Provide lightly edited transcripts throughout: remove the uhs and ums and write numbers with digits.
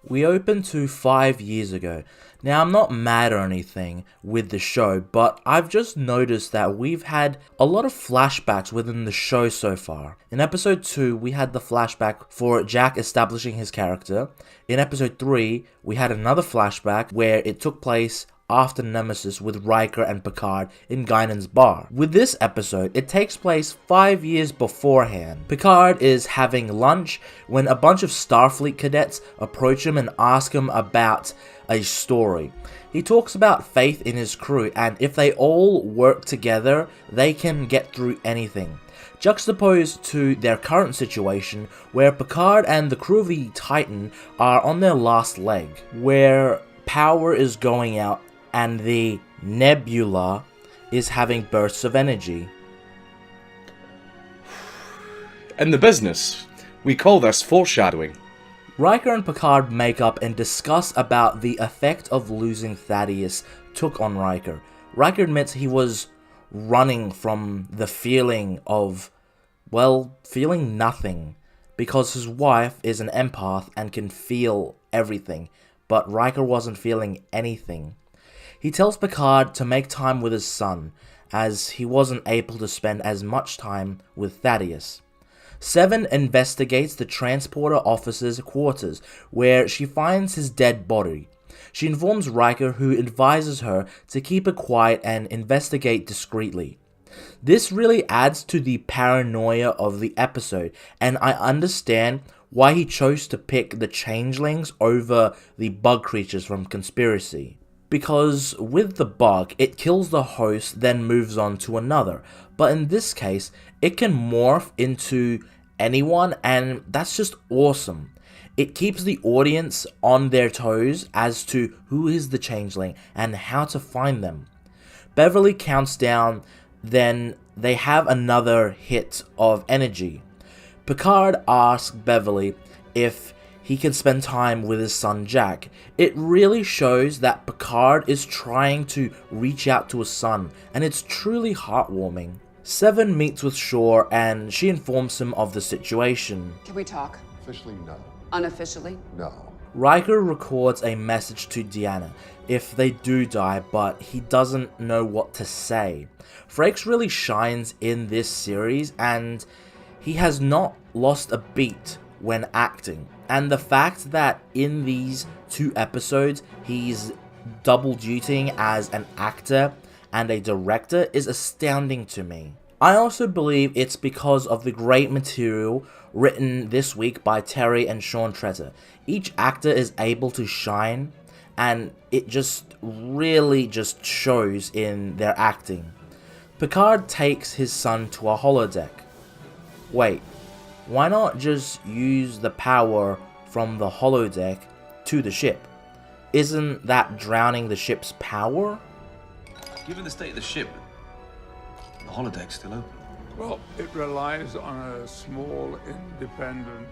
We open to 5 years ago. Now, I'm not mad or anything with the show, but I've just noticed that we've had a lot of flashbacks within the show so far. In episode 2, we had the flashback for Jack establishing his character. In episode 3, we had another flashback where it took place after Nemesis with Riker and Picard in Guinan's bar. With this episode, it takes place 5 years beforehand. Picard is having lunch when a bunch of Starfleet cadets approach him and ask him about a story. He talks about faith in his crew, and if they all work together, they can get through anything. Juxtaposed to their current situation, where Picard and the crew of the Titan are on their last leg, where power is going out and the nebula is having bursts of energy. In the business, we call this foreshadowing. Riker and Picard make up and discuss about the effect of losing Thaddeus took on Riker. Riker admits he was running from the feeling of, well, feeling nothing, because his wife is an empath and can feel everything, but Riker wasn't feeling anything. He tells Picard to make time with his son, as he wasn't able to spend as much time with Thaddeus. Seven investigates the transporter officer's quarters, where she finds his dead body. She informs Riker, who advises her to keep it quiet and investigate discreetly. This really adds to the paranoia of the episode, and I understand why he chose to pick the changelings over the bug creatures from Conspiracy. Because with the bug, it kills the host, then moves on to another. But in this case, it can morph into anyone, and that's just awesome. It keeps the audience on their toes as to who is the changeling and how to find them. Beverly counts down, then they have another hit of energy. Picard asks Beverly if he can spend time with his son Jack. It really shows that Picard is trying to reach out to his son, and it's truly heartwarming. Seven meets with Shaw, and she informs him of the situation. Can we talk? Officially, no. Unofficially? No. Riker records a message to Deanna if they do die, but he doesn't know what to say. Frakes really shines in this series, and he has not lost a beat when acting. And the fact that in these 2 episodes he's double dutying as an actor and a director is astounding to me. I also believe it's because of the great material written this week by Terry and Sean Tretter. Each actor is able to shine, and it just really just shows in their acting. Picard takes his son to a holodeck. Wait, why not just use the power from the holodeck to the ship? Isn't that drowning the ship's power? Given the state of the ship, the holodeck's still open. Well, it relies on a small, independent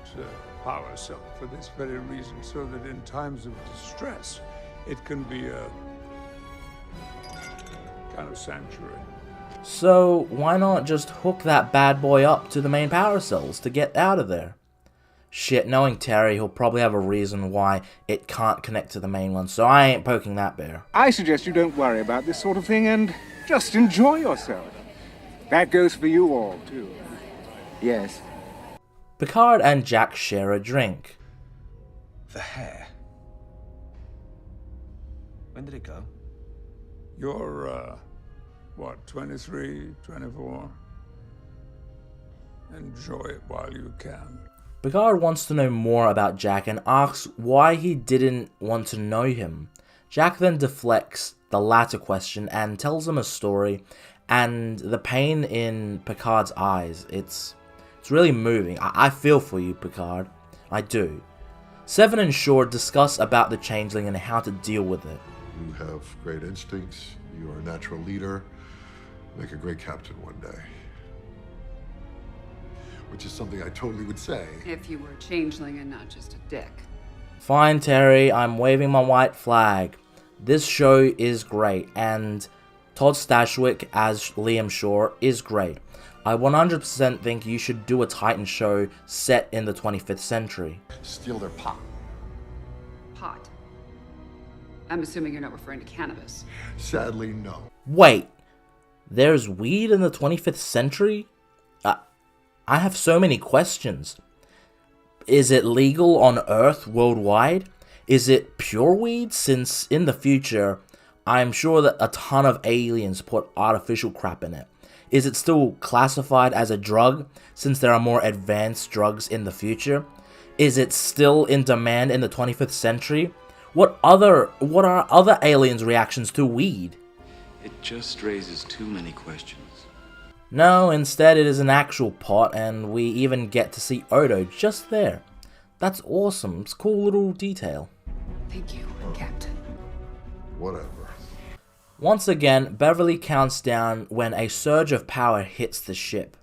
power cell for this very reason, so that in times of distress, it can be a kind of sanctuary. So why not just hook that bad boy up to the main power cells to get out of there? Shit, knowing Terry, he'll probably have a reason why it can't connect to the main one, so I ain't poking that bear. I suggest you don't worry about this sort of thing and just enjoy yourself. That goes for you all, too. Yes. Picard and Jack share a drink. The hair. When did it go? You're, 23, 24? Enjoy it while you can. Picard wants to know more about Jack and asks why he didn't want to know him. Jack then deflects the latter question and tells him a story, and the pain in Picard's eyes, it's really moving. I feel for you, Picard. I do. Seven and Shaw discuss about the changeling and how to deal with it. You have great instincts. You are a natural leader. Make a great captain one day. Which is something I totally would say. If you were a changeling and not just a dick. Fine, Terry, I'm waving my white flag. This show is great, and Todd Stashwick as Liam Shaw is great. I 100% think you should do a Titan show set in the 25th century. Steal their pop. pot. I'm assuming you're not referring to cannabis. Sadly, no. Wait, there's weed in the 25th century? I have so many questions. Is it legal on Earth worldwide? Is it pure weed? Since in the future, I'm sure that a ton of aliens put artificial crap in it. Is it still classified as a drug, since there are more advanced drugs in the future? Is it still in demand in the 25th century? What are other aliens' reactions to weed? It just raises too many questions. No, instead it is an actual pot, and we even get to see Odo just there. That's awesome. It's a cool little detail. Thank you, Captain. Whatever. Once again, Beverly counts down when a surge of power hits the ship.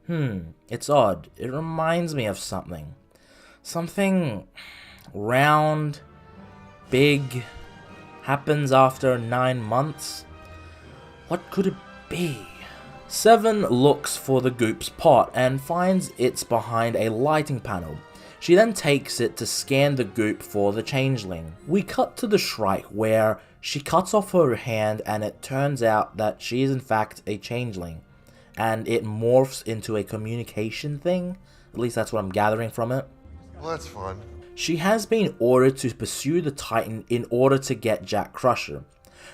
It's odd. It reminds me of something. Something round, big, happens after 9 months. What could it be? Seven looks for the goop's pot and finds it's behind a lighting panel. She then takes it to scan the goop for the changeling. We cut to the Shrike where she cuts off her hand and it turns out that she is in fact a changeling. And it morphs into a communication thing. At least that's what I'm gathering from it. Well, that's fun. She has been ordered to pursue the Titan in order to get Jack Crusher.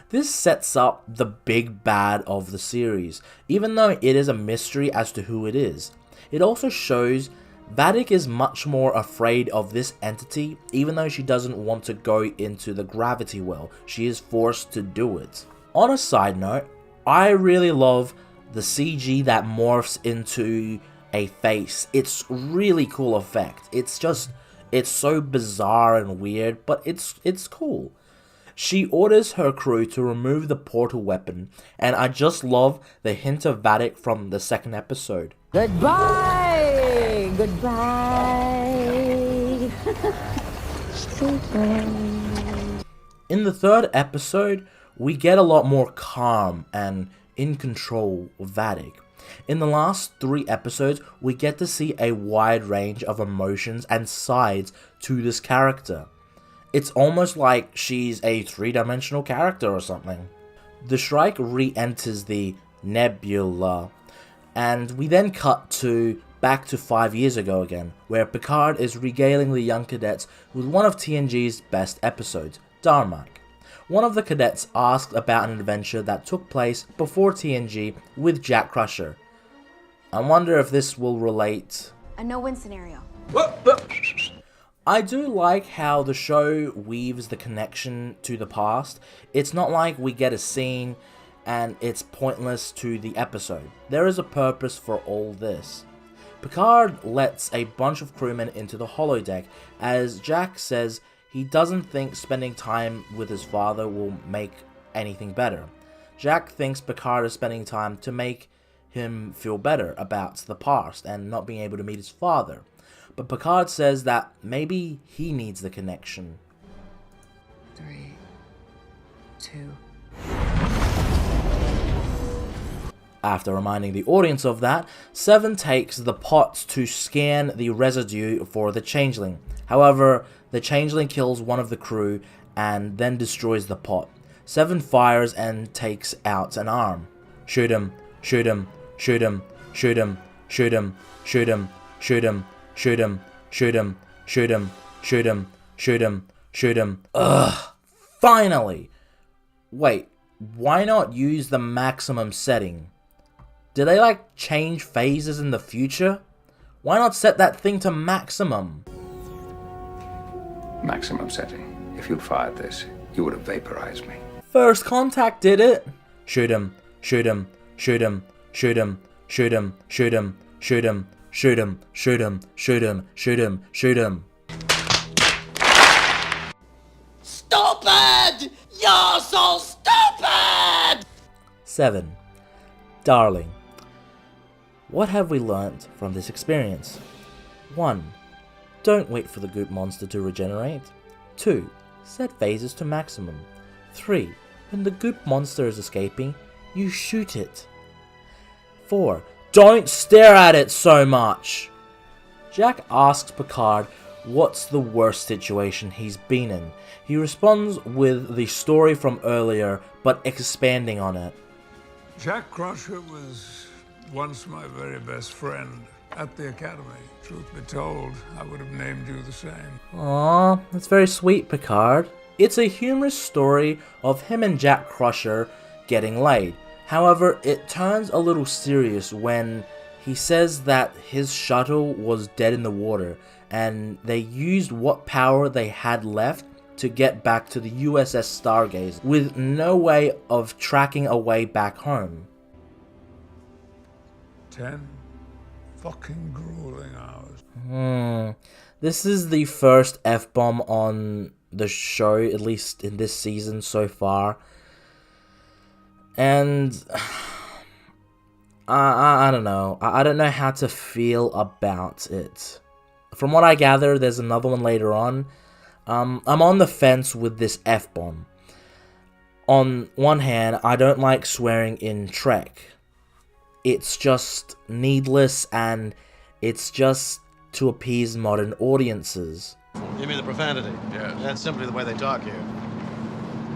This sets up the big bad of the series, even though it is a mystery as to who it is. It also shows Vadic is much more afraid of this entity, even though she doesn't want to go into the gravity well. She is forced to do it. On a side note, I really love the CG that morphs into a face. It's really cool effect. It's so bizarre and weird, but it's cool. She orders her crew to remove the portal weapon, and I just love the hint of Vadic from the second episode. Goodbye! Goodbye! In the third episode, we get a lot more calm and in control of Vadic. In the last 3 episodes, we get to see a wide range of emotions and sides to this character. It's almost like she's a 3-dimensional character or something. The Shrike re-enters the Nebula, and we then cut back to 5 years ago again, where Picard is regaling the young cadets with one of TNG's best episodes, Darmok. One of the cadets asked about an adventure that took place before TNG with Jack Crusher. I wonder if this will relate. A no-win scenario. I do like how the show weaves the connection to the past. It's not like we get a scene and it's pointless to the episode. There is a purpose for all this. Picard lets a bunch of crewmen into the holodeck as Jack says he doesn't think spending time with his father will make anything better. Jack thinks Picard is spending time to make him feel better about the past and not being able to meet his father. But Picard says that maybe he needs the connection. 3, 2. After reminding the audience of that, Seven takes the pot to scan the residue for the changeling. However, the changeling kills one of the crew and then destroys the pot. Seven fires and takes out an arm. Shoot him, shoot him, shoot him, shoot him, shoot him, shoot him, shoot him, shoot him, shoot him, shoot him, shoot him, shoot him, shoot him. Ugh, finally! Wait, why not use the maximum setting? Did they like change phases in the future? Why not set that thing to maximum? Maximum setting. If you'd fired this, you would have vaporized me. First Contact did it! Shoot him, shoot him, shoot him, shoot him, shoot him, shoot him, shoot him, shoot him, shoot him, shoot him, shoot him, shoot him. Stupid! You're so stupid! 7. Darling. What have we learnt from this experience? 1. Don't wait for the goop monster to regenerate. 2. Set phases to maximum. 3. When the goop monster is escaping, you shoot it. 4. Don't stare at it so much! Jack asks Picard what's the worst situation he's been in. He responds with the story from earlier, but expanding on it. Jack Crusher was once my very best friend at the Academy. Truth be told, I would have named you the same. Aww, that's very sweet, Picard. It's a humorous story of him and Jack Crusher getting laid. However, it turns a little serious when he says that his shuttle was dead in the water, and they used what power they had left to get back to the USS Stargazer, with no way of tracking a way back home. 10 fucking grueling hours. This is the first F-bomb on the show, at least in this season so far. And I don't know. I don't know how to feel about it. From what I gather, there's another one later on. I'm on the fence with this F-bomb. On one hand, I don't like swearing in Trek. It's just needless, and it's just to appease modern audiences. You mean the profanity? Yes. That's simply the way they talk here.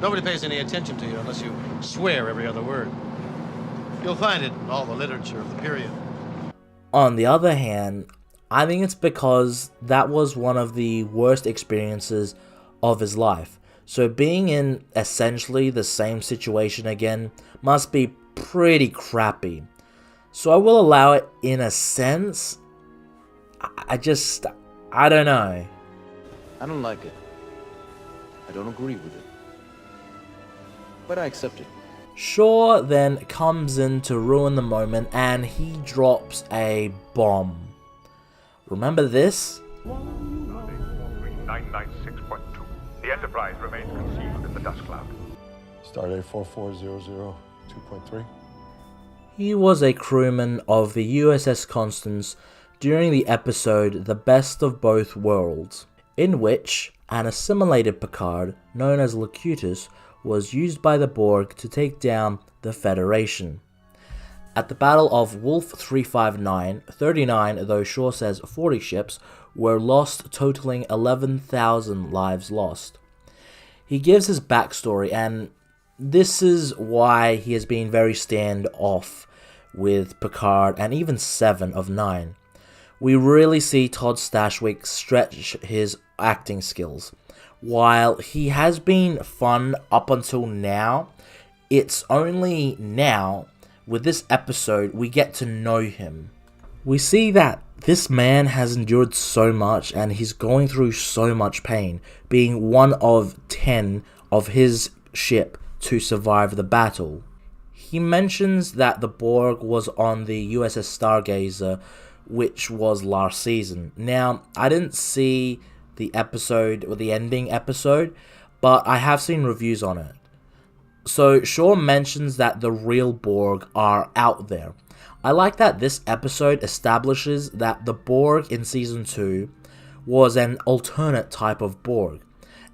Nobody pays any attention to you unless you swear every other word. You'll find it in all the literature of the period. On the other hand, I think it's because that was one of the worst experiences of his life. So being in essentially the same situation again must be pretty crappy. So I will allow it in a sense. I don't know. I don't like it. I don't agree with it. But I accept it. Shaw then comes in to ruin the moment, and he drops a bomb. Remember this? 996.2. The Enterprise remains concealed in the dust cloud. Stardate 4400 2.3. He was a crewman of the USS Constance during the episode The Best of Both Worlds, in which an assimilated Picard known as Locutus was used by the Borg to take down the Federation. At the Battle of Wolf 359, 39, though Shaw says 40 ships, were lost, totaling 11,000 lives lost. He gives his backstory, and this is why he has been very standoff with Picard and even 7 of 9. We really see Todd Stashwick stretch his acting skills. While he has been fun up until now, it's only now, with this episode, we get to know him. We see that this man has endured so much and he's going through so much pain, being one of 10 of his ship to survive the battle. He mentions that the Borg was on the USS Stargazer, which was last season. Now, I didn't see the episode or the ending episode, but I have seen reviews on it. So Shaw mentions that the real Borg are out there. I like that this episode establishes that the Borg in season 2 was an alternate type of Borg,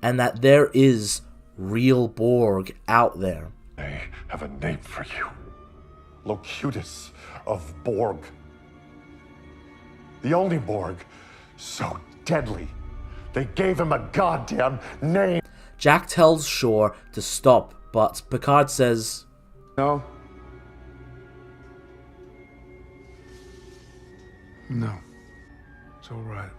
and that there is real Borg out there. I have a name for you. Locutus of Borg. The only Borg so deadly. They gave him a goddamn name. Jack tells Shaw to stop, but Picard says, No. No. It's all right.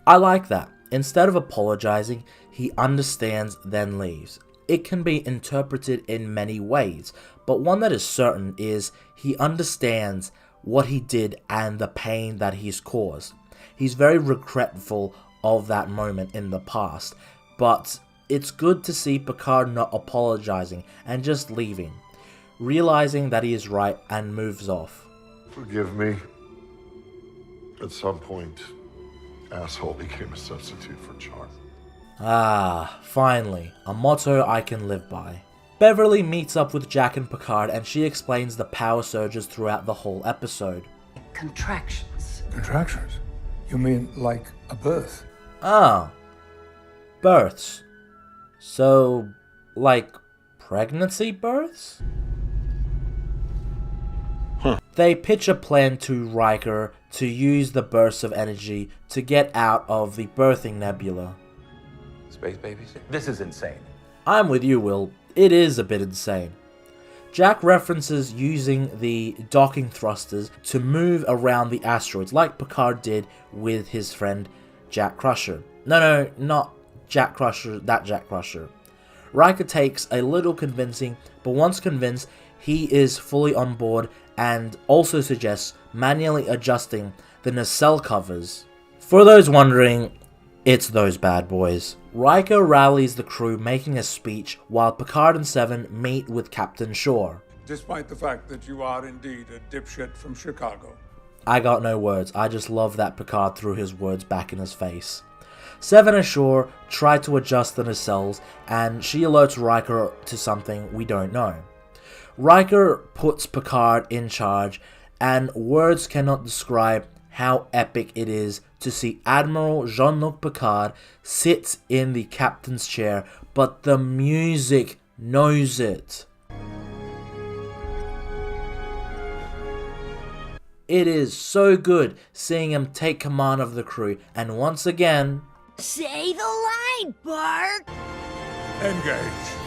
I like that. Instead of apologizing, he understands, then leaves. It can be interpreted in many ways, but one that is certain is he understands what he did and the pain that he's caused. He's very regretful of that moment in the past, but it's good to see Picard not apologizing and just leaving, realizing that he is right, and moves off. Forgive me. At some point, asshole became a substitute for charm. Ah, finally, a motto I can live by. Beverly meets up with Jack and Picard, and she explains the power surges throughout the whole episode. Contractions. Contractions? You mean like a birth? Ah, births. So, like pregnancy births? They pitch a plan to Riker to use the bursts of energy to get out of the birthing nebula. Space babies? This is insane. I'm with you, Will. It is a bit insane. Jack references using the docking thrusters to move around the asteroids like Picard did with his friend Jack Crusher. No, not Jack Crusher, that Jack Crusher. Riker takes a little convincing, but once convinced, he is fully on board and also suggests manually adjusting the nacelle covers. For those wondering, it's those bad boys. Riker rallies the crew, making a speech, while Picard and Seven meet with Captain Shaw. Despite the fact that you are indeed a dipshit from Chicago. I got no words, I just love that Picard threw his words back in his face. Seven and Shaw try to adjust the nacelles, and she alerts Riker to something we don't know. Riker puts Picard in charge, and words cannot describe how epic it is to see Admiral Jean-Luc Picard sit in the captain's chair, but the music knows it. It is so good seeing him take command of the crew, and once again... Say the line, Bart! Engage.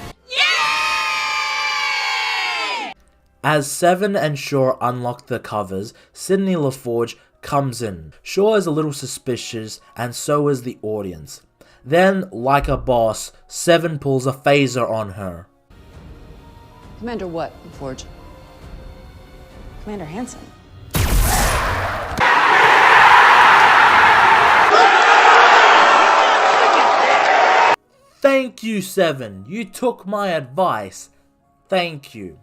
As Seven and Shaw unlock the covers, Sidney LaForge comes in. Shaw is a little suspicious, and so is the audience. Then, like a boss, Seven pulls a phaser on her. Commander what, Forge? Commander Hansen. Thank you, Seven. You took my advice. Thank you.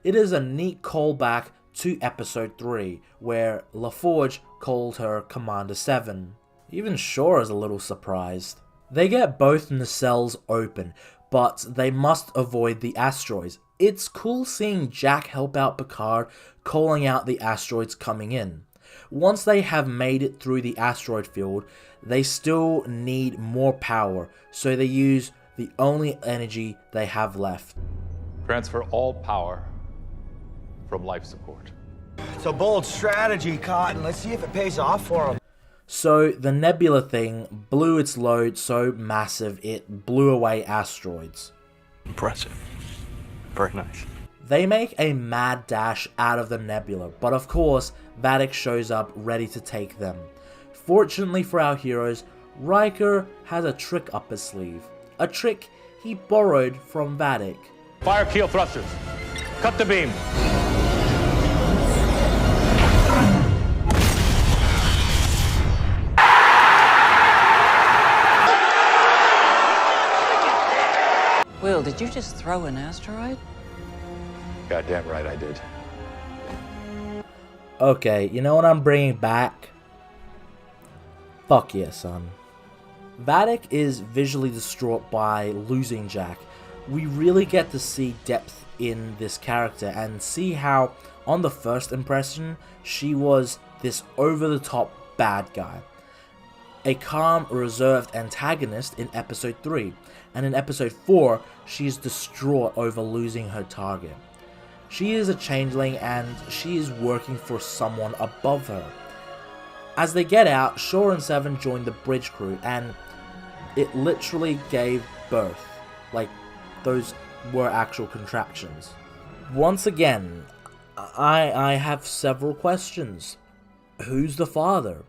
It is a neat callback to episode 3, where LaForge called her Commander 7. Even Shaw is a little surprised. They get both nacelles open, but they must avoid the asteroids. It's cool seeing Jack help out Picard, calling out the asteroids coming in. Once they have made it through the asteroid field, they still need more power, so they use the only energy they have left. Transfer all power from life support. It's a bold strategy, Cotton. Let's see if it pays off for them. So the nebula thing blew its load so massive it blew away asteroids. Impressive. Very nice. They make a mad dash out of the nebula, but of course, Vadic shows up ready to take them. Fortunately for our heroes, Riker has a trick up his sleeve. A trick he borrowed from Vadic. Fire keel thrusters. Cut the beam. Will, did you just throw an asteroid? Goddamn right I did. Okay, you know what I'm bringing back? Fuck yeah, son. Vadic is visually distraught by losing Jack. We really get to see depth in this character and see how, on the first impression, she was this over-the-top bad guy. A calm, reserved antagonist in episode 3, and in episode 4, she is distraught over losing her target. She is a changeling and she is working for someone above her. As they get out, Shaw and Seven join the bridge crew, and it literally gave birth. Like, those were actual contractions. Once again, I have several questions. Who's the father?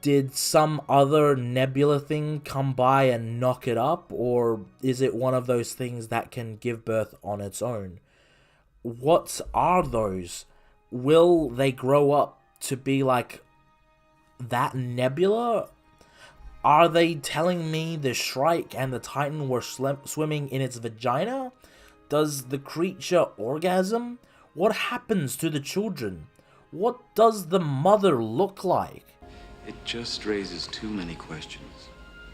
Did some other nebula thing come by and knock it up, or is it one of those things that can give birth on its own? What are those? Will they grow up to be like that nebula? Are they telling me the Shrike and the Titan were swimming in its vagina? Does the creature orgasm? What happens to the children? What does the mother look like? It just raises too many questions.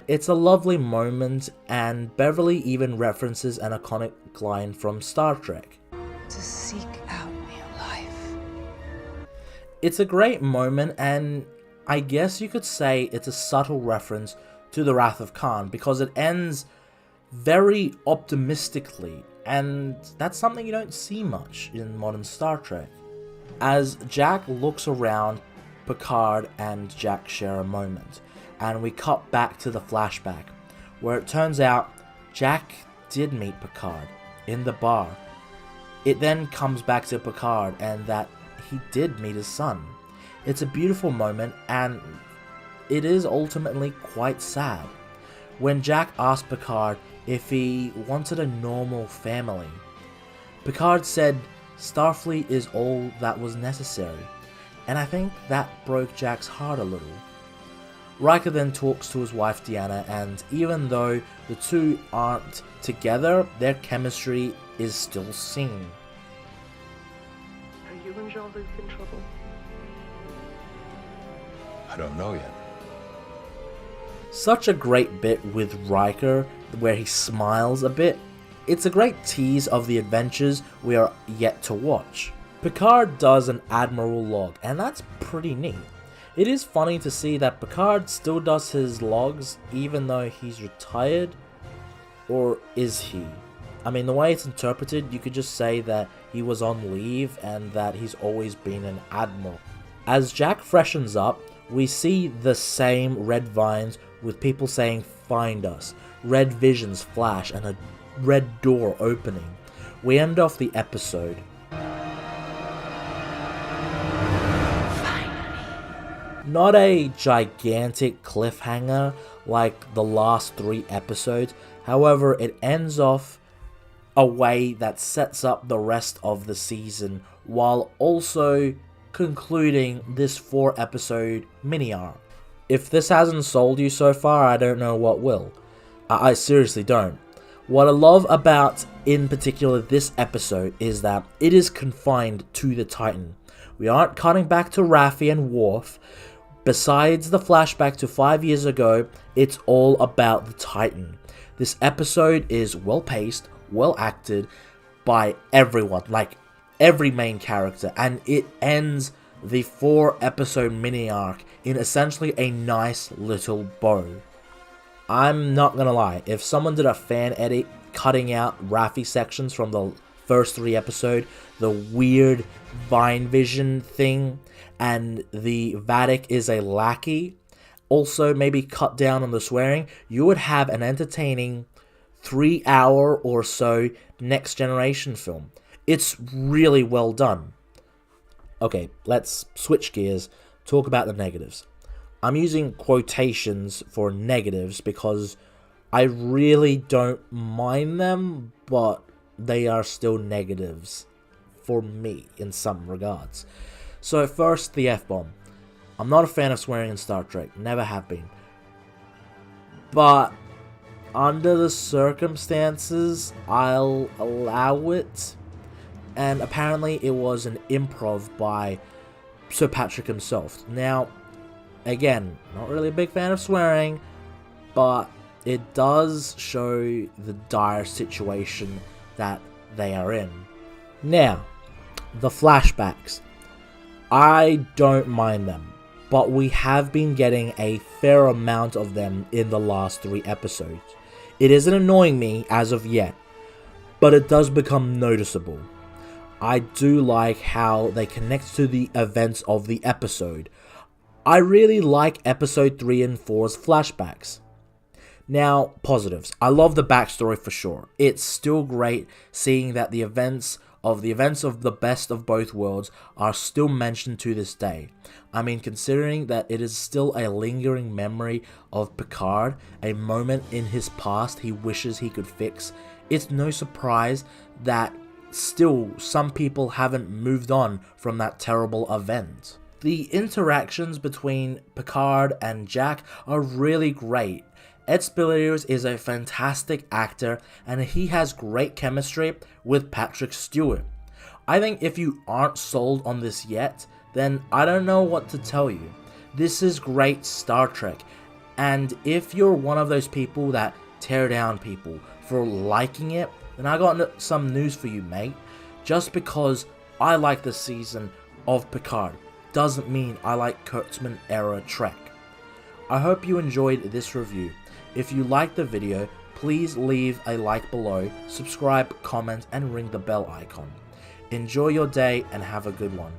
It's a lovely moment, and Beverly even references an iconic line from Star Trek. To seek out new life. It's a great moment, and I guess you could say it's a subtle reference to the Wrath of Khan, because it ends very optimistically, and that's something you don't see much in modern Star Trek. As Jack looks around, Picard and Jack share a moment, and we cut back to the flashback, where it turns out Jack did meet Picard in the bar. It then comes back to Picard and that he did meet his son. It's a beautiful moment, and it is ultimately quite sad. When Jack asked Picard if he wanted a normal family, Picard said Starfleet is all that was necessary, and I think that broke Jack's heart a little. Riker then talks to his wife Deanna, and even though the two aren't together, their chemistry is still seen. Are you and Jean-Luc in trouble? I don't know yet. Such a great bit with Riker where he smiles a bit. It's a great tease of the adventures we are yet to watch. Picard does an Admiral log, and that's pretty neat. It is funny to see that Picard still does his logs even though he's retired. Or is he? I mean, the way it's interpreted, you could just say that he was on leave and that he's always been an Admiral. As Jack freshens up, we see the same red vines with people saying "find us," red visions flash, and a red door opening. We end off the episode. Not a gigantic cliffhanger like the last 3 episodes, however it ends off a way that sets up the rest of the season while also concluding this 4 episode mini arc. If this hasn't sold you so far, I don't know what will. I seriously don't. What I love about, in particular, this episode is that it is confined to the Titan. We aren't cutting back to Raffi and Worf. Besides the flashback to 5 years ago, it's all about the Titan. This episode is well paced, well acted by everyone, like every main character, and it ends the 4 episode mini arc in essentially a nice little bow. I'm not gonna lie, if someone did a fan edit cutting out Raffi sections from the first 3 episodes, the weird Vine Vision thing, and the Vatic is a lackey, also maybe cut down on the swearing, you would have an entertaining 3-hour or so Next Generation film. It's really well done. Okay, let's switch gears, talk about the negatives. I'm using quotations for negatives because I really don't mind them, but they are still negatives for me in some regards. So first, the F-bomb. I'm not a fan of swearing in Star Trek, never have been. But under the circumstances, I'll allow it. And apparently it was an improv by Sir Patrick himself. Now, again, not really a big fan of swearing, but it does show the dire situation that they are in. Now, the flashbacks. I don't mind them, but we have been getting a fair amount of them in the last 3 episodes. It isn't annoying me as of yet, but it does become noticeable. I do like how they connect to the events of the episode. I really like episode 3 and 4's flashbacks. Now, positives. I love the backstory for sure. It's still great seeing that the events of the best of both worlds are still mentioned to this day. I mean, considering that it is still a lingering memory of Picard, a moment in his past he wishes he could fix, it's no surprise that still some people haven't moved on from that terrible event. The interactions between Picard and Jack are really great. Ed Spilliers is a fantastic actor and he has great chemistry with Patrick Stewart. I think if you aren't sold on this yet, then I don't know what to tell you. This is great Star Trek, and if you're one of those people that tear down people for liking it, then I got some news for you, mate. Just because I like the season of Picard doesn't mean I like Kurtzman era Trek. I hope you enjoyed this review. If you liked the video, please leave a like below, subscribe, comment, and ring the bell icon. Enjoy your day and have a good one.